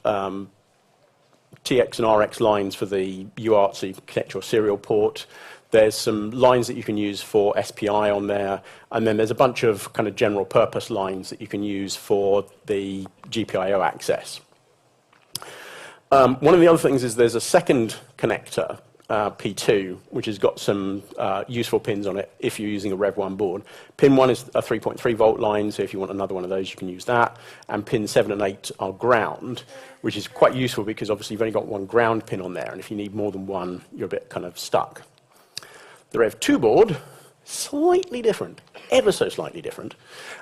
TX and RX lines for the UART, so you can connect your serial port. There's some lines that you can use for SPI on there, and then there's a bunch of kind of general purpose lines that you can use for the GPIO access. One of the other things is there's a second connector, P2, which has got some useful pins on it if you're using a Rev1 board. Pin 1 is a 3.3-volt line, so if you want another one of those, you can use that. And pin 7 and 8 are ground, which is quite useful because obviously you've only got one ground pin on there, and if you need more than one, you're a bit kind of stuck. The Rev2 board, slightly different, ever so slightly different.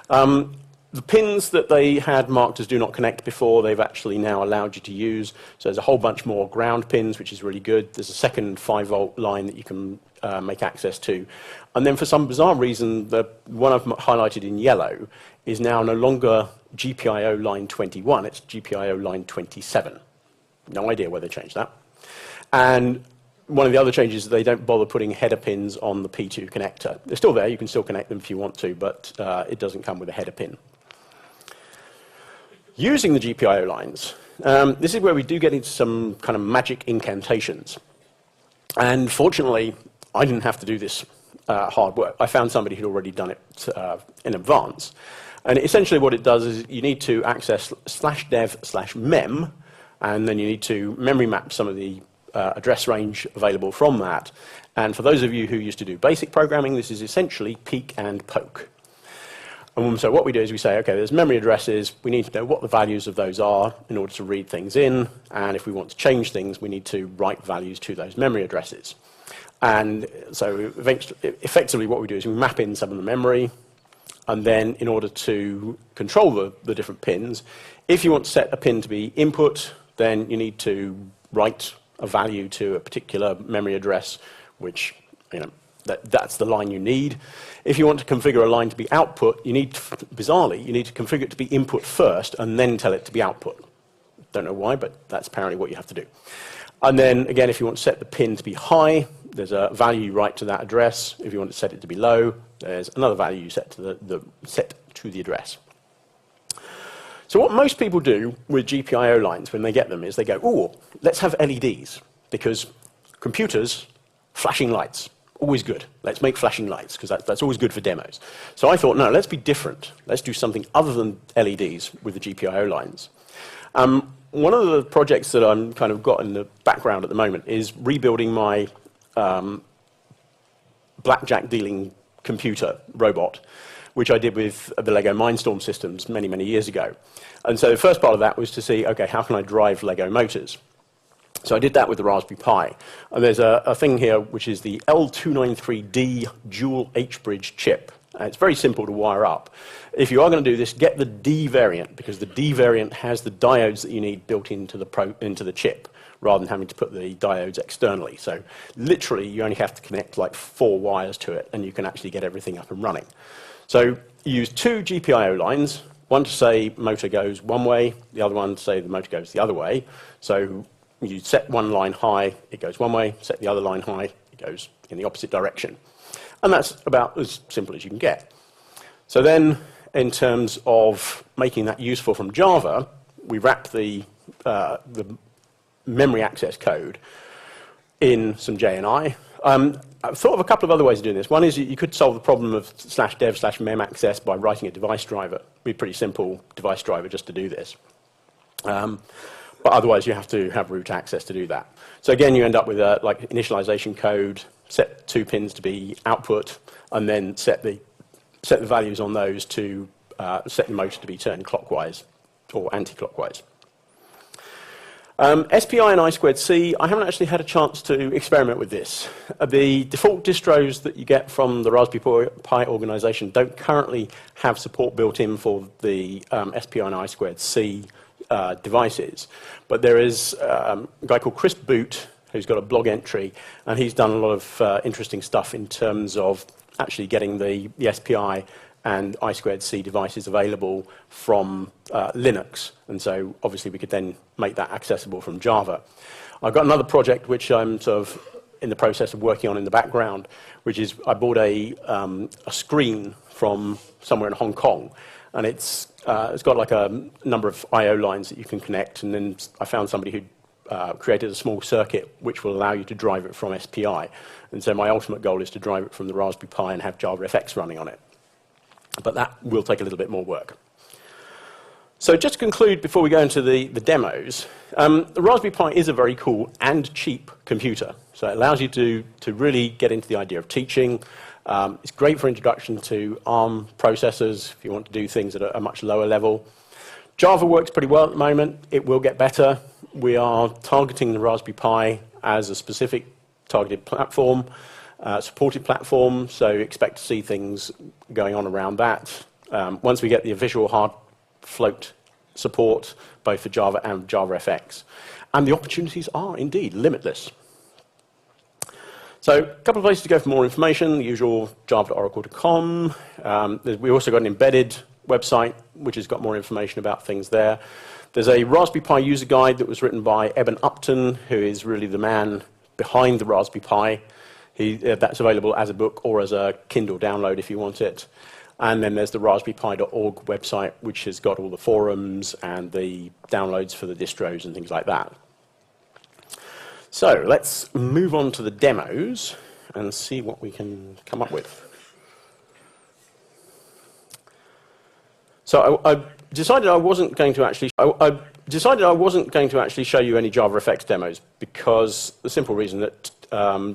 The pins that they had marked as do not connect before, they've actually now allowed you to use. So there's a whole bunch more ground pins, which is really good. There's a second 5-volt line that you can make access to. And then for some bizarre reason, the one I've highlighted in yellow is now no longer GPIO line 21, it's GPIO line 27. No idea why they changed that. And one of the other changes is they don't bother putting header pins on the P2 connector. They're still there, you can still connect them if you want to, but it doesn't come with a header pin. Using the GPIO lines, this is where we do get into some kind of magic incantations. And fortunately, I didn't have to do this hard work. I found somebody who'd already done it in advance. And essentially what it does is you need to access /dev/mem, and then you need to memory map some of the address range available from that. And for those of you who used to do basic programming, this is essentially peek and poke. And so what we do is we say, okay, there's memory addresses, we need to know what the values of those are in order to read things in, and if we want to change things, we need to write values to those memory addresses. And so effectively what we do is we map in some of the memory, and then in order to control the different pins, if you want to set a pin to be input, then you need to write a value to a particular memory address, which, that's the line you need. If you want to configure a line to be output, bizarrely, you need to configure it to be input first and then tell it to be output. Don't know why, but that's apparently what you have to do. And then, again, if you want to set the pin to be high, there's a value you write to that address. If you want to set it to be low, there's another value you set to the address. So what most people do with GPIO lines when they get them is they go, oh, let's have LEDs, because computers, flashing lights, always good. Let's make flashing lights, because that's always good for demos. So I thought, no, let's be different. Let's do something other than LEDs with the GPIO lines. One of the projects that I'm kind of got in the background at the moment is rebuilding my blackjack dealing computer robot, which I did with the Lego Mindstorm systems many, many years ago. And so the first part of that was to see, okay, how can I drive Lego motors? So I did that with the Raspberry Pi. And there's a thing here, which is the L293D dual H-bridge chip. It's very simple to wire up. If you are going to do this, get the D variant, because the D variant has the diodes that you need built into the chip, rather than having to put the diodes externally. So literally, you only have to connect like 4 wires to it, and you can actually get everything up and running. So you use 2 GPIO lines, one to say motor goes one way, the other one to say the motor goes the other way. So you set one line high, it goes one way, set the other line high, it goes in the opposite direction. And that's about as simple as you can get. So then, in terms of making that useful from Java, we wrap the memory access code in some JNI. I've thought of a couple of other ways of doing this. One is you could solve the problem of /dev/mem access by writing a device driver. It'd be a pretty simple device driver just to do this. But otherwise, you have to have root access to do that. So again, you end up with a like initialization code, set 2 pins to be output, and then set the values on those to set the motor to be turned clockwise or anti-clockwise. SPI and I2C, I haven't actually had a chance to experiment with this. The default distros that you get from the Raspberry Pi organization don't currently have support built in for the SPI and I2C devices. But there is a guy called Chris Boot who's got a blog entry, and he's done a lot of interesting stuff in terms of actually getting the SPI and I2C devices available from Linux. And so obviously we could then make that accessible from Java. I've got another project which I'm sort of in the process of working on in the background, which is I bought a screen from somewhere in Hong Kong, and it's got like a number of I/O lines that you can connect, and then I found somebody who created a small circuit which will allow you to drive it from SPI. And so my ultimate goal is to drive it from the Raspberry Pi and have JavaFX running on it. But that will take a little bit more work. So just to conclude before we go into the demos, the Raspberry Pi is a very cool and cheap computer. So it allows you to really get into the idea of teaching. It's great for introduction to ARM processors if you want to do things at a much lower level. Java works pretty well at the moment. It will get better. We are targeting the Raspberry Pi as a specific targeted platform, supported platform, so expect to see things going on around that. Once we get the official hard float support, both for Java and JavaFX. And the opportunities are indeed limitless. So a couple of places to go for more information, the usual java.oracle.com. We also got an embedded website, which has got more information about things there. There's a Raspberry Pi user guide that was written by Eben Upton, who is really the man behind the Raspberry Pi. That's available as a book or as a Kindle download if you want it. And then there's the raspberrypi.org website, which has got all the forums and the downloads for the distros and things like that. So let's move on to the demos and see what we can come up with. So I decided I wasn't going to actually show you any JavaFX demos, because the simple reason that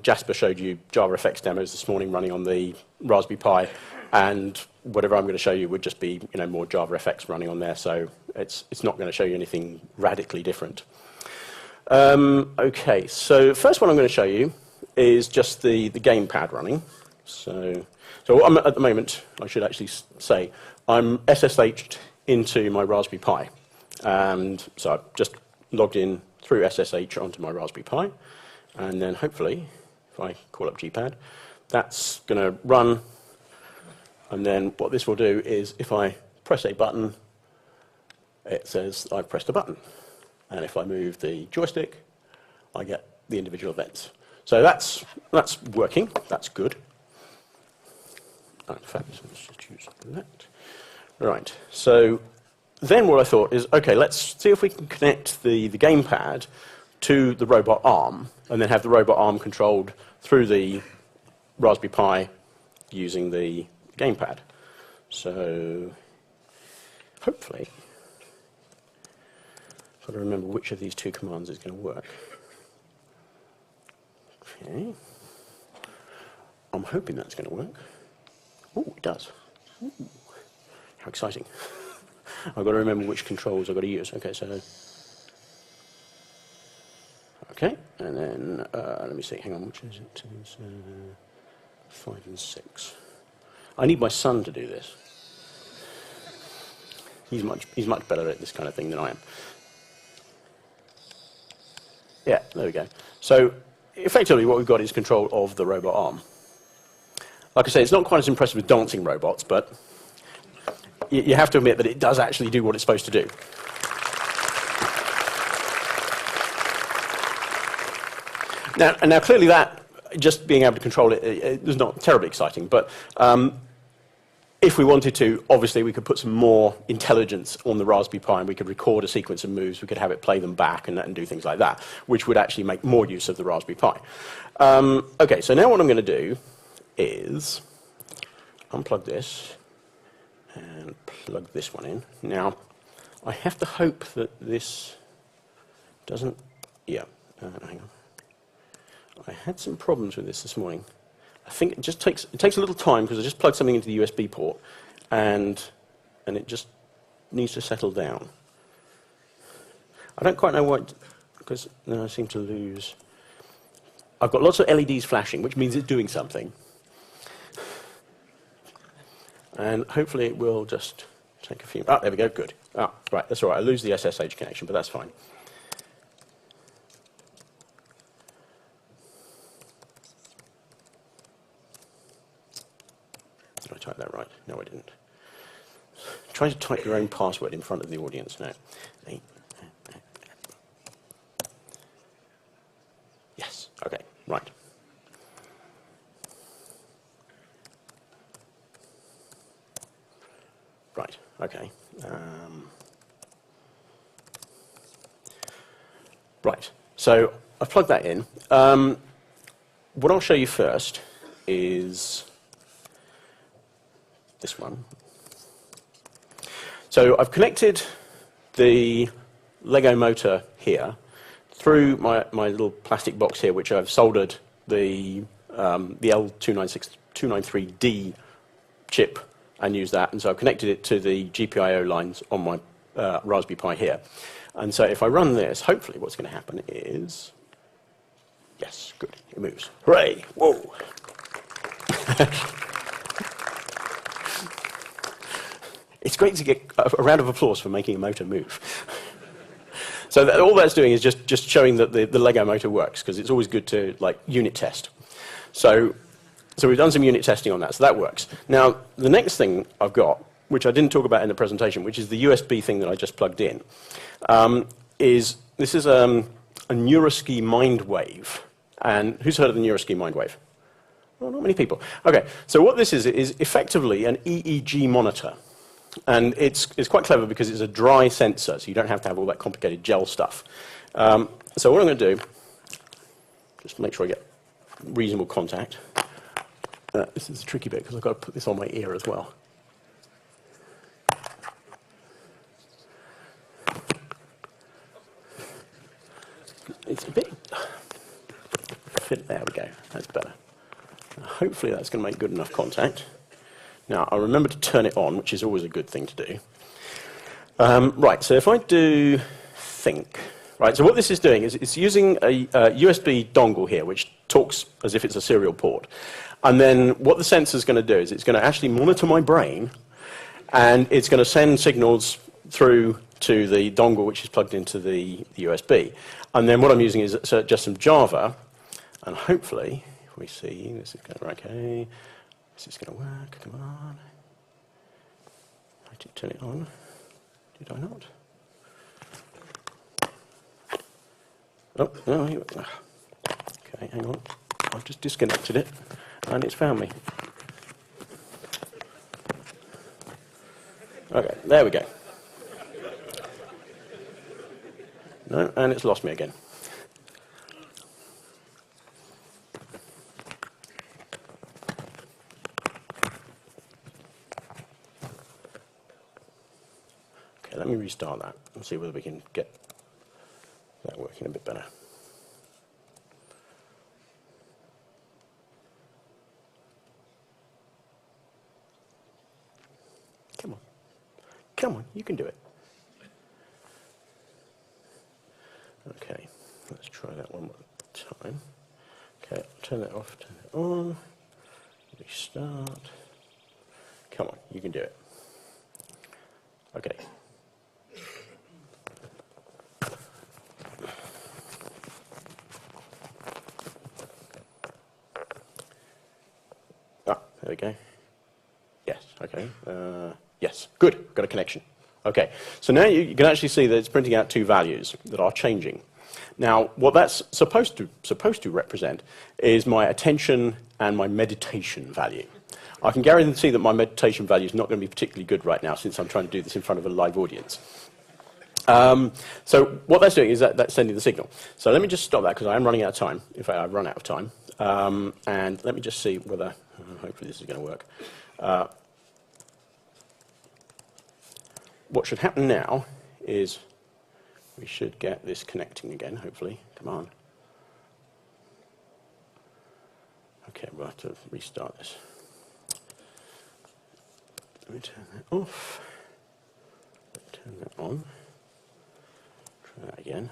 Jasper showed you JavaFX demos this morning running on the Raspberry Pi, and whatever I'm going to show you would just be more JavaFX running on there, so it's not going to show you anything radically different. Okay, so the first one I'm going to show you is just the gamepad running. So I'm, at the moment, I should actually say, I'm SSH'd into my Raspberry Pi. And so I've just logged in through SSH onto my Raspberry Pi. And then hopefully, if I call up GPad, that's going to run. And then what this will do is if I press a button, it says I've pressed a button. And if I move the joystick, I get the individual events. So that's working. That's good. In fact, let's just use that. Right. So then what I thought is, okay, let's see if we can connect the gamepad to the robot arm, and then have the robot arm controlled through the Raspberry Pi using the gamepad. So hopefully, I've got to remember which of these two commands is going to work. Okay. I'm hoping that's going to work. Oh, it does. Ooh. How exciting. I've got to remember which controls I've got to use. Okay, so... Okay, and then, let me see, hang on, which is it? It's 5 and 6. I need my son to do this. He's much better at this kind of thing than I am. Yeah, there we go. So, effectively what we've got is control of the robot arm. Like I say, it's not quite as impressive as dancing robots, but you have to admit that it does actually do what it's supposed to do. Now clearly that, just being able to control it, is not terribly exciting, but if we wanted to, obviously we could put some more intelligence on the Raspberry Pi and we could record a sequence of moves, we could have it play them back and do things like that, which would actually make more use of the Raspberry Pi. Okay, so now what I'm going to do is unplug this and plug this one in. Now, I have to hope that this doesn't... Yeah, hang on. I had some problems with this morning. I think it just takes a little time because I just plugged something into the USB port and it just needs to settle down. I don't quite know what, because then I seem to lose... I've got lots of LEDs flashing, which means it's doing something. And hopefully it will just take a few... Ah, there we go, good. Ah, right, that's all right. I lose the SSH connection, but that's fine. Did I type that right? No, I didn't. Try to type your own password in front of the audience now. Yes, okay, right. Right, okay. Right, so I've plugged that in. What I'll show you first is this one. So I've connected the Lego motor here through my little plastic box here, which I've soldered the L293D chip and use that. And so I've connected it to the GPIO lines on my Raspberry Pi here. And so if I run this, hopefully what's going to happen is... Yes, good, it moves. Hooray! Whoa! It's great to get a round of applause for making a motor move. So all that's doing is just showing that the Lego motor works, because it's always good to unit test. So we've done some unit testing on that, so that works. Now, the next thing I've got, which I didn't talk about in the presentation, which is the USB thing that I just plugged in, is a Neuroski Mindwave. And who's heard of the Neuroski Mindwave? Well, not many people. Okay, so what this is effectively an EEG monitor. And it's quite clever because it's a dry sensor, so you don't have to have all that complicated gel stuff. So what I'm going to do, just make sure I get reasonable contact. This is the tricky bit because I've got to put this on my ear as well. It's a bit... There we go, that's better. Hopefully that's going to make good enough contact. Now, I'll remember to turn it on, which is always a good thing to do. Right, so if I do think... Right, so what this is doing is it's using a USB dongle here, which talks as if it's a serial port. And then what the sensor is going to do is it's going to actually monitor my brain, and it's going to send signals through to the dongle, which is plugged into the USB. And then what I'm using is just some Java, and hopefully, if we see, this is going to work, okay. This is going to work, come on. I did turn it on. Did I not? Oh, no, okay, hang on. I've just disconnected it, and it's found me. Okay, there we go. No, and it's lost me again. Okay, let me restart that and see whether we can get that working a bit better. Come on. Come on, you can do it. Okay, let's try that one more time. Okay, turn that off, turn it on. Restart. Come on, you can do it. Okay. Ah, there we go. Yes, okay. Yes, good, got a connection. Okay, so now you can actually see that it's printing out two values that are changing. Now, what that's supposed to represent is my attention and my meditation value. I can guarantee that my meditation value is not going to be particularly good right now since I'm trying to do this in front of a live audience. So what that's doing is that's sending the signal. So let me just stop that because I am running out of time. In fact, I've run out of time. And let me just see whether, hopefully this is going to work. What should happen now is we should get this connecting again, hopefully. Come on. Okay, we'll have to restart this. Let me turn that off. Turn that on. Try that again.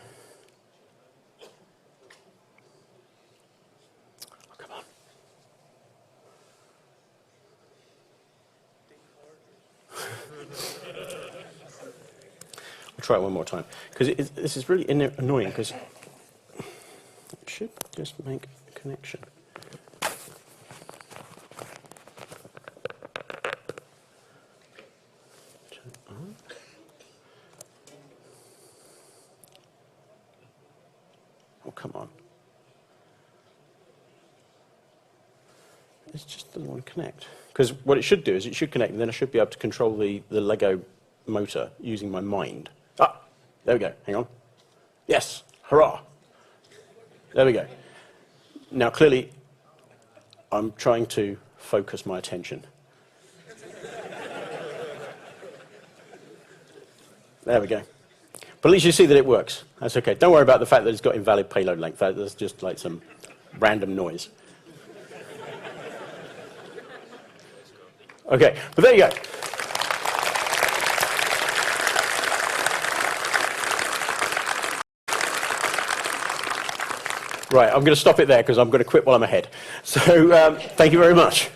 Oh, come on. I'll try it one more time. Because this is really annoying because it should just make a connection. Turn it on. Oh, come on. It just doesn't want to connect. Because what it should do is it should connect, and then I should be able to control the Lego motor using my mind. Ah, there we go. Hang on. Yes, hurrah. There we go. Now, clearly, I'm trying to focus my attention. There we go. But at least you see that it works. That's okay. Don't worry about the fact that it's got invalid payload length. That's just like some random noise. Okay, but there you go. Right, I'm going to stop it there because I'm going to quit while I'm ahead. So thank you very much.